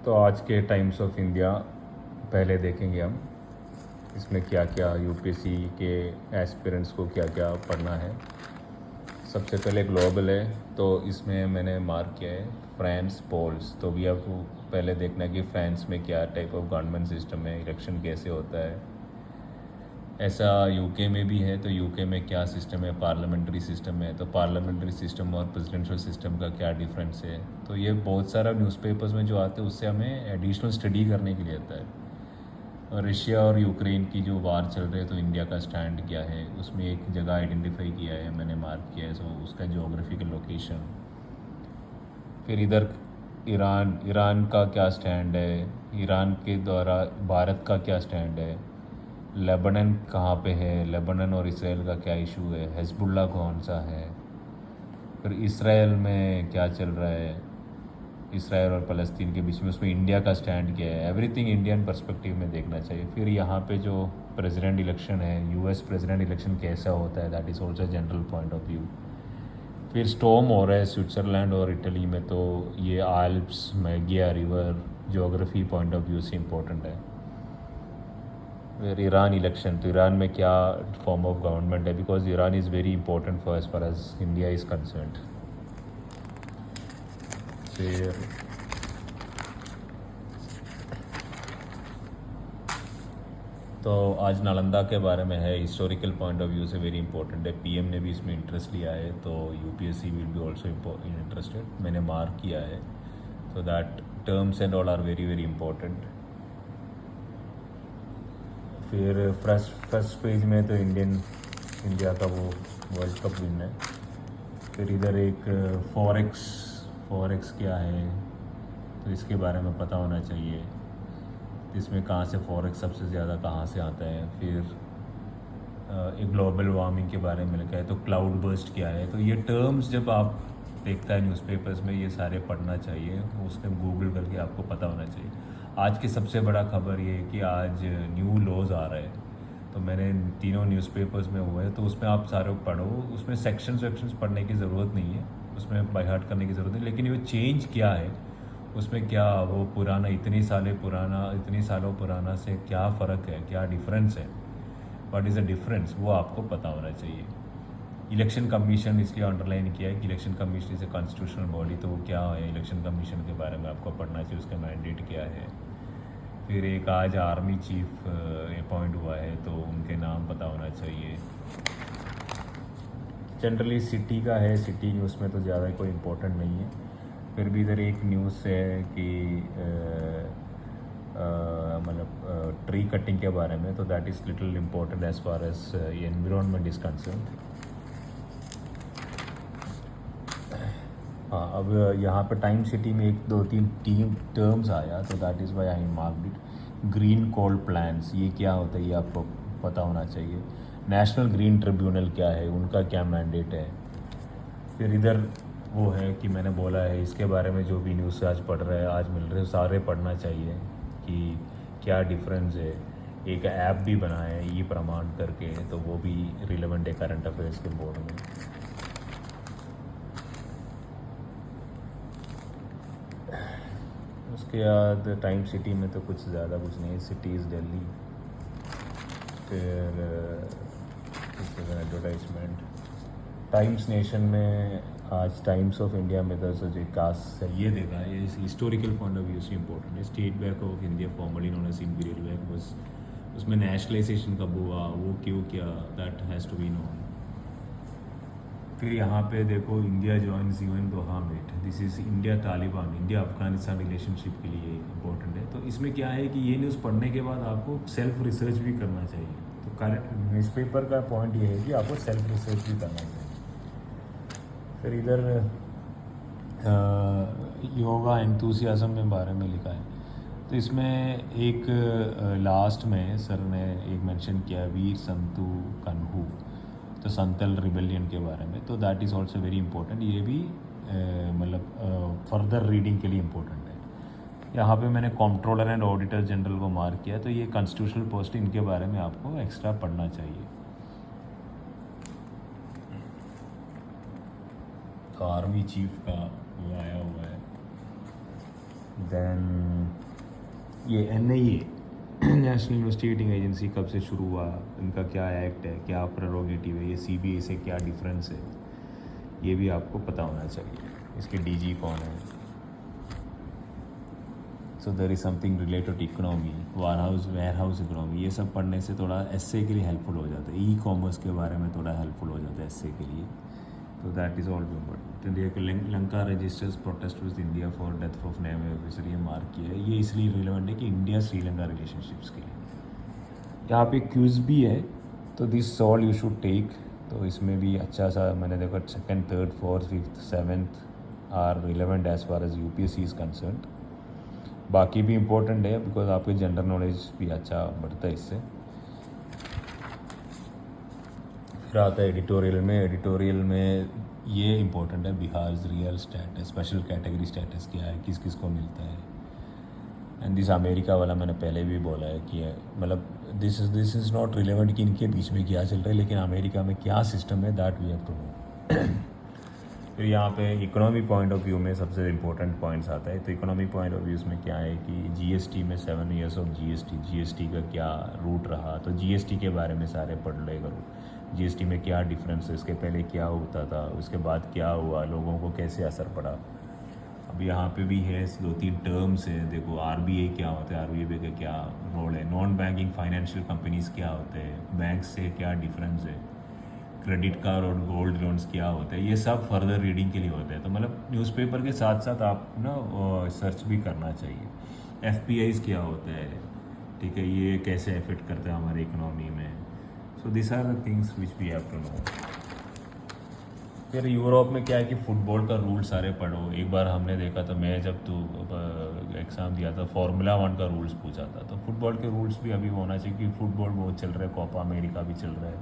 तो आज के टाइम्स ऑफ इंडिया पहले देखेंगे हम, इसमें क्या क्या यूपीएससी के एस्पिरेंट्स को क्या क्या पढ़ना है। सबसे पहले ग्लोबल है, तो इसमें मैंने मार्क किया है फ्रांस पोल्स। तो भी आपको पहले देखना है कि फ्रांस में क्या टाइप ऑफ गवर्नमेंट सिस्टम है, इलेक्शन कैसे होता है। ऐसा यूके में भी है, तो यूके में क्या सिस्टम है, पार्लियामेंट्री सिस्टम है, तो पार्लियामेंट्री सिस्टम और प्रेसिडेंशियल सिस्टम का क्या डिफरेंस है। तो ये बहुत सारा न्यूज़पेपर्स में जो आते हैं उससे हमें एडिशनल स्टडी करने के लिए आता है। और रशिया और यूक्रेन की जो वार चल रही है, तो इंडिया का स्टैंड क्या है, उसमें एक जगह आइडेंटिफाई किया है, मैंने मार्क किया है, सो उसका जोग्राफिकल लोकेशन। फिर इधर ईरान का क्या स्टैंड है, ईरान के द्वारा भारत का क्या स्टैंड है, लेबनान कहाँ पे है, लेबनान और इसराइल का क्या इशू है, हिजबुल्लाह कौन सा है। फिर इसराइल में क्या चल रहा है, इसराइल और फ़लस्तीन के बीच में, उसमें इंडिया का स्टैंड क्या है। एवरीथिंग इंडियन पर्सपेक्टिव में देखना चाहिए। फिर यहाँ पे जो प्रेसिडेंट इलेक्शन है, यूएस प्रेसिडेंट इलेक्शन कैसा होता है, that is also general point of view. फिर स्टॉर्म हो रहा है स्विट्ज़रलैंड और इटली में, तो ये Alps Maggia river geography point of view से इम्पोर्टेंट है। फिर ईरान इलेक्शन, तो ईरान में क्या फॉर्म ऑफ गवर्नमेंट है, because Iran is very important for as far as India is concerned. फिर तो आज नालंदा के बारे में है, हिस्टोरिकल पॉइंट ऑफ व्यू से वेरी इंपॉर्टेंट है। पीएम ने भी इसमें इंटरेस्ट लिया है, तो UPSC will be also interested, मैंने मार्क किया है। तो that terms and all are very very important. फिर फर्स्ट पेज में तो इंडिया का वो वर्ल्ड कप विन है। फिर इधर एक फॉरेक्स क्या है, तो इसके बारे में पता होना चाहिए, इसमें कहाँ से फॉरेक्स सबसे ज़्यादा कहाँ से आता है। फिर एक ग्लोबल वार्मिंग के बारे में लिखा है, तो क्लाउड बर्स्ट क्या है। तो ये टर्म्स जब आप देखता है न्यूज़पेपर्स में, ये सारे पढ़ना चाहिए, उसमें गूगल करके आपको पता होना चाहिए। आज की सबसे बड़ा खबर ये है कि आज न्यू लॉज आ रहा है, तो मैंने तीनों न्यूज़पेपर्स में हुआ है, तो उसमें आप सारे पढ़ो। उसमें सेक्शंस पढ़ने की ज़रूरत नहीं है, उसमें बाय हार्ट करने की ज़रूरत नहीं, लेकिन ये चेंज क्या है, उसमें क्या वो पुराना इतनी सालों पुराना से क्या फ़र्क है, क्या डिफरेंस है, व्हाट इज़ द डिफरेंस, वो आपको पता होना चाहिए। इलेक्शन कमीशन इसलिए अंडरलाइन किया है कि election commission is a constitutional body, तो वो क्या है, इलेक्शन कमीशन के बारे में आपको पढ़ना चाहिए, उसका मैंडेट क्या है। फिर एक आज आर्मी चीफ अपॉइंट हुआ है, तो उनके नाम पता होना चाहिए। जनरली सिटी का है, सिटी न्यूज़ में तो ज़्यादा कोई इम्पोर्टेंट नहीं है। फिर भी इधर एक न्यूज़ है कि मतलब ट्री कटिंग के बारे में, तो that is little important as far as environment is concern. हाँ, अब यहाँ पे टाइम सिटी में 1 2 3 टर्म्स आया, तो that is why I marked it. Green coal plans, ये क्या होता है, ये आपको पता होना चाहिए। नेशनल ग्रीन ट्रिब्यूनल क्या है, उनका क्या मैंडेट है। फिर इधर वो है कि मैंने बोला है, इसके बारे में जो भी न्यूज़ आज पढ़ रहा है, आज मिल रहे सारे पढ़ना चाहिए कि क्या डिफरेंस है। एक ऐप भी बना है ई प्रमाण करके, तो वो भी रिलेवेंट है करंट अफेयर्स के बोर्ड में। उसके बाद टाइम सिटी में तो कुछ ज़्यादा कुछ नहीं, सिटीज़ दिल्ली। फिर एडवर्टाइजमेंट टाइम्स नेशन में, आज टाइम्स ऑफ इंडिया में तो कास्ट से ये देखा है, ये हिस्टोरिकल पॉइंट ऑफ व्यू से इम्पोर्टेंट है। State Bank of India formerly known as Imperial Bank, बस उसमें नेशनलाइजेशन कब हुआ, वो क्यों किया, that has to be known. फिर यहाँ पे देखो, India joins UN Doha meet, this is India Taliban, India Afghanistan relationship के लिए इम्पोर्टेंट है। तो इसमें क्या है कि ये न्यूज़ पढ़ने के बाद आपको सेल्फ रिसर्च भी करना चाहिए। तो करंट न्यूज़पेपर का पॉइंट ये है कि आपको सेल्फ रिसर्च भी करना चाहिए। फिर इधर योगा एंथुसियाज्म के बारे में लिखा है, तो इसमें एक लास्ट में सर ने एक मेंशन किया वीर संतु कन्हू, तो संतल रिबेलियन के बारे में, तो that is also very important. ये भी मतलब फर्दर रीडिंग के लिए इम्पोर्टेंट है। यहाँ पे मैंने कंट्रोलर एंड ऑडिटर जनरल को मार्क किया, तो ये कॉन्स्टिट्यूशनल पोस्ट, इनके बारे में आपको एक्स्ट्रा पढ़ना चाहिए। तो आर्मी चीफ का वो आया हुआ है। देन ये NIA नेशनल इन्वेस्टिगेटिंग एजेंसी कब से शुरू हुआ, इनका क्या एक्ट है, क्या प्रेरोगेटिव है, ये CBI से क्या डिफरेंस है, ये भी आपको पता होना चाहिए। इसके DG कौन है। So there is something related economy, warehouse economy, ये सब पढ़ने से थोड़ा एसए के लिए हेल्पफुल हो जाता है। E-कॉमर्स के बारे में थोड़ा हेल्पफुल हो जाता है एसए के लिए। तो that is all important. India के Lanka registers protest with India for death of navy officer, ये मार्क किया है। ये इसलिए रिलेवेंट है कि इंडिया श्रीलंका रिलेशनशिप्स के लिए। यहाँ पे क्यूज़ भी है, तो this all you should take. तो इसमें भी अच्छा सा मैंने देखा 2nd, 3rd, 4th, 5th, 7th are relevant as far as UPSC is concern. बाकी भी इम्पोर्टेंट है बिकॉज आपके जनरल नॉलेज भी अच्छा बढ़ता है इससे। फिर आता है एडिटोरियल में ये इम्पोर्टेंट है, Bihar real status, special category status क्या है, किस किस को मिलता है। एंड दिस अमेरिका वाला मैंने पहले भी बोला है कि मतलब दिस इज़ नॉट रिलेवेंट कि इनके बीच में क्या चल रहा है, लेकिन अमेरिका में क्या सिस्टम है that we have to know. फिर यहाँ पे इकोनॉमी पॉइंट ऑफ व्यू में सबसे इम्पोर्टेंट पॉइंट्स आता है। तो इकोनॉमी पॉइंट ऑफ व्यूज़ में क्या है कि GST में 7 years ऑफ GST का क्या रूट रहा, तो GST के बारे में सारे पढ़ ले करो। GST में क्या डिफरेंस है, इसके पहले क्या होता था, उसके बाद क्या हुआ, लोगों को कैसे असर पड़ा। अब यहाँ पे भी है 2-3 टर्म्स है। देखो RBI क्या होता है, RBI का क्या रोल है, नॉन बैंकिंग फाइनेंशियल कंपनीज़ क्या होते हैं, बैंक से क्या डिफरेंस है, क्रेडिट कार्ड और गोल्ड लोन्स क्या होते हैं, ये सब फर्दर रीडिंग के लिए होते हैं। तो मतलब न्यूज़पेपर के साथ साथ आप ना सर्च भी करना चाहिए। FPIs क्या होता है, ठीक है, ये कैसे इफेक्ट करते हैं हमारे इकोनॉमी में। So this are the things which we have to know. फिर यूरोप में क्या है कि फुटबॉल का रूल सारे पढ़ो। एक बार हमने देखा तो मैं जब एग्ज़ाम दिया था Formula 1 का रूल्स पूछा था, तो फुटबॉल के रूल्स भी अभी होना चाहिए क्योंकि फुटबॉल बहुत चल रहा है, कोपा अमेरिका भी चल रहा है,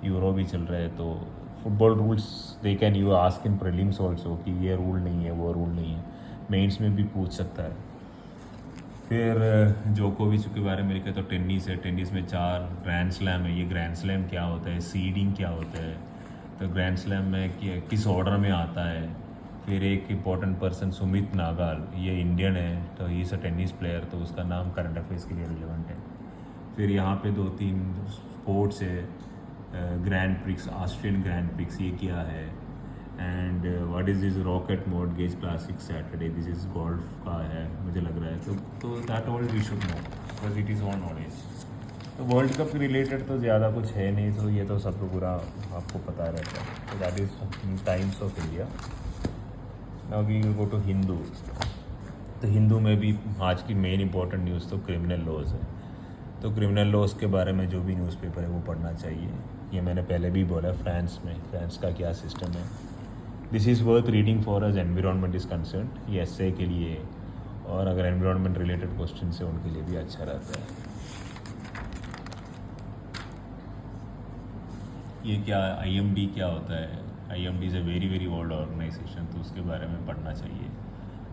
यूरो भी चल रहा है। तो football rules they can you ask in prelims also कि ये रूल नहीं है, वो रूल नहीं है, मेंस में भी पूछ सकता है। फिर जोकोविच के बारे में लिखा तो टेनिस है, टेनिस में 4 ग्रैंड स्लैम है। ये ग्रैंड स्लैम क्या होता है, सीडिंग क्या होता है, तो ग्रैंड स्लैम में किस ऑर्डर में आता है। फिर एक इम्पॉर्टेंट पर्सन सुमित नागाल, ये इंडियन है, तो he is a tennis player, तो उसका नाम करंट अफेयर्स के लिए रिलेवेंट है। फिर यहाँ पे 2-3 स्पोर्ट्स है, Grand Prix, Austrian Grand Prix ये क्या है, and what is this Rocket Mortgage Classic Saturday, this is golf का है मुझे लग रहा है। तो that all we should know because it is on knowledge. तो वर्ल्ड कप रिलेटेड तो ज़्यादा कुछ है नहीं, तो ये तो सब पूरा आपको पता रहता है। तो that is Times of India. Now we will go to Hindu. तो हिंदू में भी आज की मेन इंपॉर्टेंट न्यूज़ तो क्रिमिनल लॉज है। तो क्रिमिनल लॉज के बारे में जो भी न्यूज़पेपर है वो पढ़ना चाहिए। ये मैंने पहले भी बोला, फ्रांस का क्या सिस्टम है। This is worth reading for as environment is concern, ये एसए के लिए, और अगर एनवायरनमेंट रिलेटेड क्वेश्चन है उनके लिए भी अच्छा रहता है। ये क्या IMD क्या होता है, IMD is a very very old organisation, तो उसके बारे में पढ़ना चाहिए।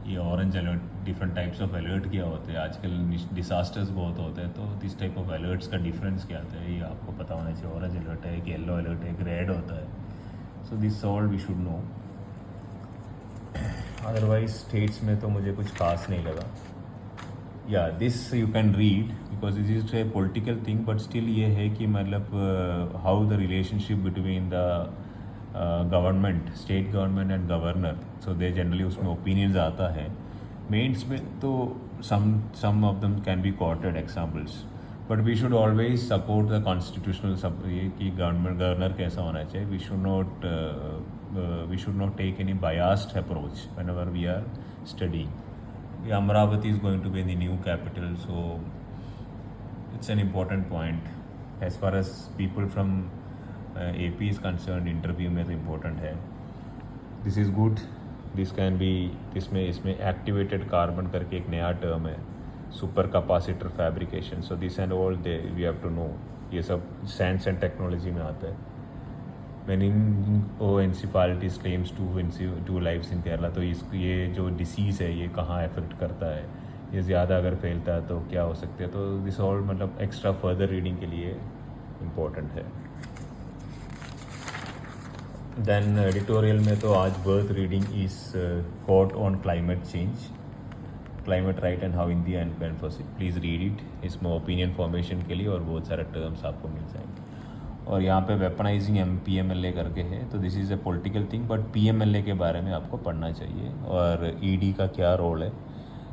ये orange alert, different types of alert क्या होते हैं, आजकल डिसास्टर्स बहुत होते हैं, तो दिस टाइप ऑफ अलर्ट्स का डिफरेंस क्या आता है ये आपको पता होना चाहिए। ऑरेंज अलर्ट है, एक येलो अलर्ट है, एक रेड होता है। So this all we should know. Otherwise states में तो मुझे कुछ खास नहीं लगा। या this you can read because this is a political thing, but still ये है कि मतलब how the relationship between the government, state government and governor, so they generally उसमें ओपिनियंस आता है। मेंस में तो some of them can be quoted examples, but we should always support the constitutional सब, ये कि गवर्नर कैसा होना चाहिए। We should not take any biased approach whenever we are studying. Amravati is going to be the new capital, so it's an important point. As far as people from AP is concerned, interview में तो important है। This is good. This can be, इसमें activated carbon करके एक नया term है, super capacitor fabrication. So this and all we have to know. ये सब science and technology में आता है। meningoencephalitis claims two lives in Kerala, तो ये जो डिसीज़ है ये कहाँ इफेक्ट करता है, ये ज़्यादा अगर फैलता है तो क्या हो सकता है। तो दिस ऑल मतलब एक्स्ट्रा फर्दर रीडिंग के लिए इम्पोर्टेंट है। देन एडिटोरियल में तो आज worth reading is quote on climate change. Climate right and how India and can foresee, please read it, इसमें ओपिनियन फॉर्मेशन के लिए और बहुत सारे टर्म्स आपको मिल जाएंगे। और यहाँ पे वेपनाइजिंग PMLA करके है, तो this is A political thing, but PMLA के बारे में आपको पढ़ना चाहिए और ED का क्या रोल है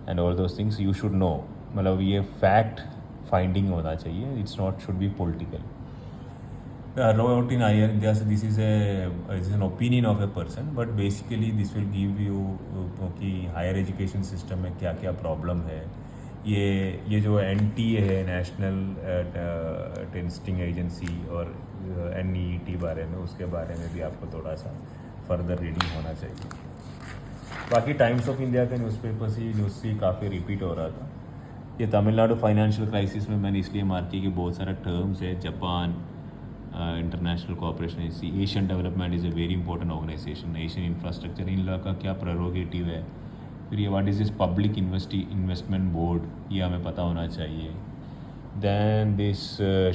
and all those things you should know. मतलब ये फैक्ट फाइंडिंग होना चाहिए, it's not should be political. Wrote in higher India, so this is an opinion of a person, but basically this will give you कि higher education system में क्या क्या problem है। ये जो NTA है, नेशनल टेस्टिंग एजेंसी, और NEET बारे में, उसके बारे में भी आपको थोड़ा सा फर्दर रीडिंग होना चाहिए। बाकी टाइम्स ऑफ इंडिया के न्यूज़पेपर से न्यूज़ से काफ़ी रिपीट हो रहा था। ये तमिलनाडु फाइनेंशियल क्राइसिस में मैंने इसलिए मार्क किया कि बहुत सारा टर्म्स है, Japan, international cooperation agency, Asian development is a very important organization, Asian infrastructure, इन लोगों का क्या प्रेरोगेटिव है। फिर ये what is this public investment board, ये हमें पता होना चाहिए। Then this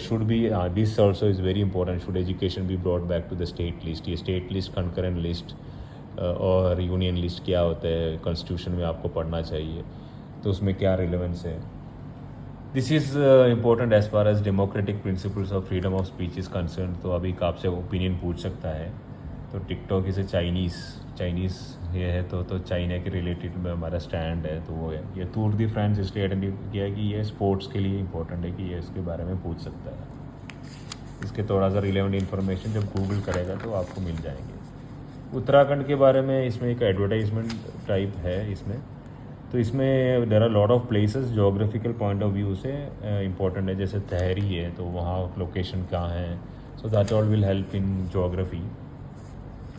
should be this also is very important, should education be brought back to the state list. ये स्टेट लिस्ट, कंकरेंट लिस्ट और यूनियन लिस्ट क्या होता है कॉन्स्टिट्यूशन में आपको पढ़ना चाहिए, तो उसमें क्या रिलेवेंस है। This is important as far as democratic principles of freedom of speech is concern. तो अभी आपसे ओपिनियन पूछ सकता है, तो टिकटॉक इसे चाइनीज़ ये है, तो चाइना के रिलेटेड में हमारा स्टैंड है, तो वो है। ये टूर दी फ्रेंड्स इसलिए अटेंड किया है कि ये स्पोर्ट्स के लिए इंपॉर्टेंट है कि ये इसके बारे में पूछ सकता है। इसके थोड़ा सा रिलेवेंट इन्फॉर्मेशन जब गूगल करेगा तो आपको मिल जाएंगे। उत्तराखंड के बारे में इसमें एक एडवर्टाइजमेंट टाइप है इसमें, तो इसमें there are lot of places geographical point of view से इम्पोर्टेंट है, जैसे तहरी है तो वहाँ लोकेशन कहाँ है, so that all will help in geography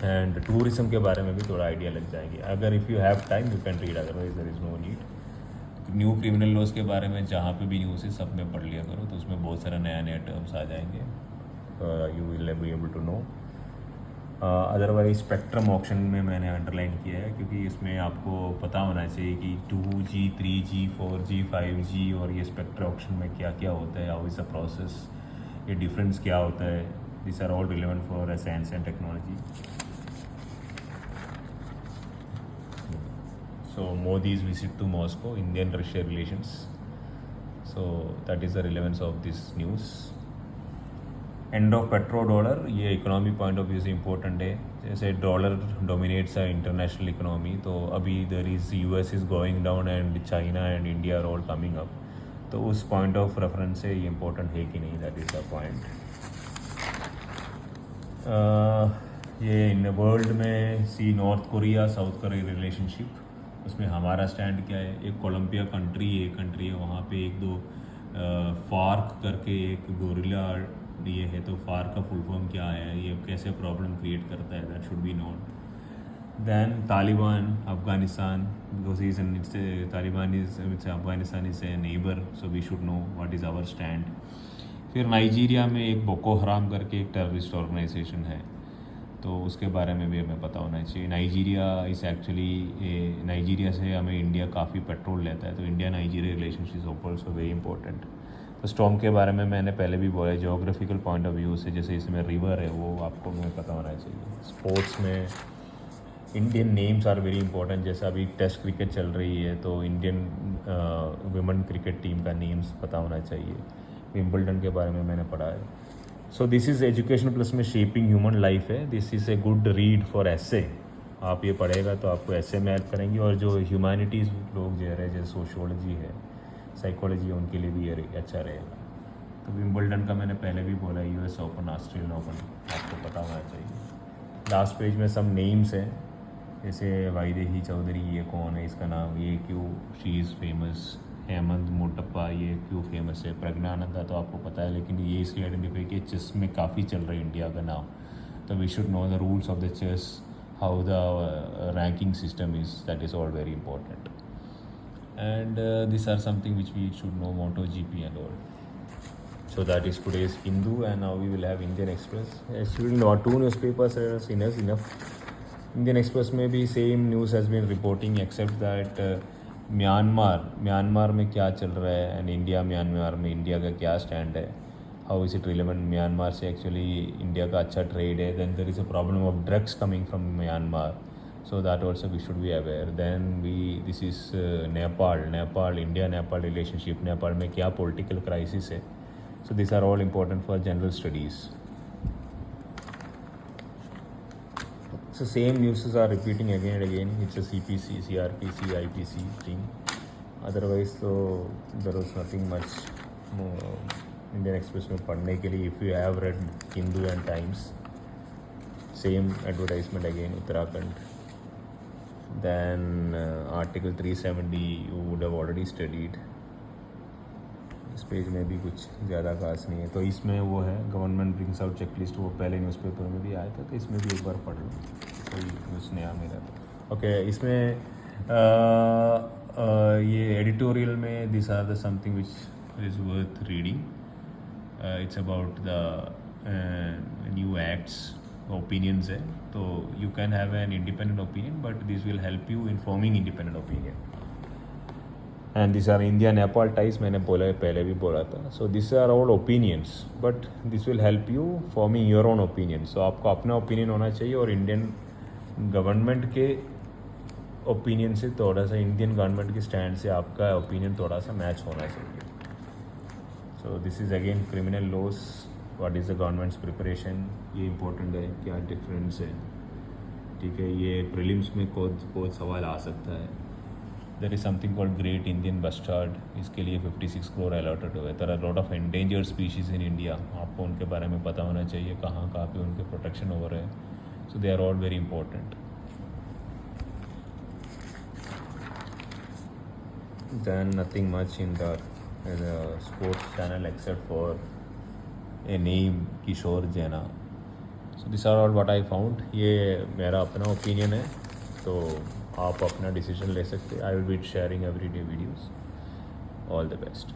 and tourism के बारे में भी थोड़ा आइडिया लग जाएगी। अगर if you have time you can read, otherwise there is no need. New criminal laws के बारे में जहाँ पे भी न्यूज़ है सब में पढ़ लिया करो, तो उसमें बहुत सारा नया नया टर्म्स आ जाएंगे, you will be able to know. Otherwise spectrum option में मैंने अंडरलाइन किया है, क्योंकि इसमें आपको पता होना चाहिए कि 2G, 3G, 4G, 5G और ये स्पेक्ट्रम ऑप्शन में क्या क्या होता है, हाउ इज़ द प्रोसेस, ये डिफरेंस क्या होता है। This are all relevant for science and technology. So Modi's visit to Moscow, Indian Russia relations, so that is the relevance of this news. End of petrodollar, ये economy point of view से important है। जैसे dollar dominates है international economy, तो अभी there is US is going down and China and India are all coming up, तो उस point of reference से ये इम्पोर्टेंट है कि नहीं, दैट इज़ द पॉइंट। ये इन वर्ल्ड में see North Korea South Korea relationship, उसमें हमारा स्टैंड क्या है। एक कोलंबिया कंट्री है, वहाँ पे एक दो फार्क करके एक गोरिल्ला ये है, तो फार्क का फुल फॉर्म क्या है, ये कैसे प्रॉब्लम क्रिएट करता है, that should be known. Then Taliban Afghanistan, because is Taliban is Afghanistan is a neighbour, so we should know what is our stand. फिर नाइजीरिया में एक बोको हराम करके एक टेररिस्ट ऑर्गेनाइजेशन है, तो उसके बारे में भी हमें पता होना चाहिए। नाइजीरिया इज़ एक्चुअली, नाइजीरिया से हमें इंडिया काफ़ी पेट्रोल लेता है, तो India Nigeria relationship is also very important. तो स्टॉर्म के बारे में मैंने पहले भी बोला, जोग्राफिकल पॉइंट ऑफ व्यू से, जैसे इसमें रिवर है वो आपको हमें पता होना चाहिए। स्पोर्ट्स में Indian names are very important, जैसे अभी टेस्ट क्रिकेट चल रही है तो इंडियन वुमेन क्रिकेट टीम का नेम्स पता होना चाहिए। विम्बलडन के बारे में मैंने पढ़ा है। So this is education plus में शेपिंग ह्यूमन लाइफ है, this is a good read for essay. आप ये पढ़ेगा तो आपको एसे में हेल्प करेंगी, और जो ह्यूमैनिटीज़ लोग जो है, जैसे सोशियोलॉजी है, साइकोलॉजी है, उनके लिए भी ये अच्छा रहेगा। तो विम्बलडन का मैंने पहले भी बोला, US ओपन, ऑस्ट्रेलियन ओपन आपको पता होना चाहिए। लास्ट पेज में सब नेम्स हैं, जैसे वाइदेही चौधरी, ये कौन है, इसका नाम, ये क्यों शी इज़ फेमस, हेमंत मोटप्पा ये क्यों फेमस है, प्रज्ञानंदा तो आपको पता है, लेकिन ये इसलिए आइडेंटिफाई कि चेस में काफ़ी चल रहा है इंडिया का नाम, तो we should know the rules of the chess, how the ranking system is, that is all very important. And these are something which we should know, MotoGP and all. So that is today's Hindu, and now we will have Indian Express. Actually, not two newspapers are enough. Indian Express में भी same news has been reporting, except that Myanmar में क्या चल रहा है, and Myanmar में India का क्या स्टैंड है, how is it relevant. Myanmar से एक्चुअली इंडिया का अच्छा ट्रेड है, then there is a problem of drugs coming from Myanmar, So that also we should be aware. Then this is Nepal, India-Nepal relationship. Nepal में क्या political crisis है. So these are all important for general studies. So same news are repeating again and again. It's a CPC, CRPC, IPC thing. Otherwise, so there was nothing much more Indian Express में पढ़ने के लिए. If you have read Hindu and Times, same advertisement again, Uttarakhand. Then Article 370 you would have already studied. इस page में भी कुछ ज़्यादा खास नहीं है. तो इसमें वो है गवर्नमेंट ब्रिंग्स आउट चेकलिस्ट, वो पहले न्यूज़पेपर में भी आया था, तो इसमें भी एक बार पढ़ लो, कोई न्यूज़ नया मिला. ओके, इसमें ये एडिटोरियल में this are the something which is worth reading. It's about the new acts, opinions है. तो you can have an independent opinion, but this will help you in forming independent opinion. And this are India Nepal ties, मैंने बोला पहले भी बोला था. So this are all opinions, but this will help you forming your own opinion. सो आपको अपना opinion होना चाहिए, और इंडियन गवर्नमेंट के ओपिनियन से थोड़ा सा, इंडियन गवर्नमेंट के स्टैंड से आपका ओपिनियन थोड़ा सा मैच होना चाहिए. So this is again criminal laws, what is the government's preparation, ये इंपॉर्टेंट है, क्या डिफरेंस है. ठीक है, ये प्रीलिम्स में कोई सवाल आ सकता है. There is something called great Indian bustard, इसके लिए 56 करोड़ अलॉटेड हुए. There are lot of endangered species in India, आपको उनके बारे में पता होना चाहिए, कहाँ कहाँ पे उनके प्रोटेक्शन हो रहे हैं. So they are all very important. Then nothing much in the sports channel except for a name, किशोर जैना. So these are all what I found. ये मेरा अपना ओपिनियन है, तो आप अपना डिसीजन ले सकते हैं. I will be sharing everyday videos. All the best.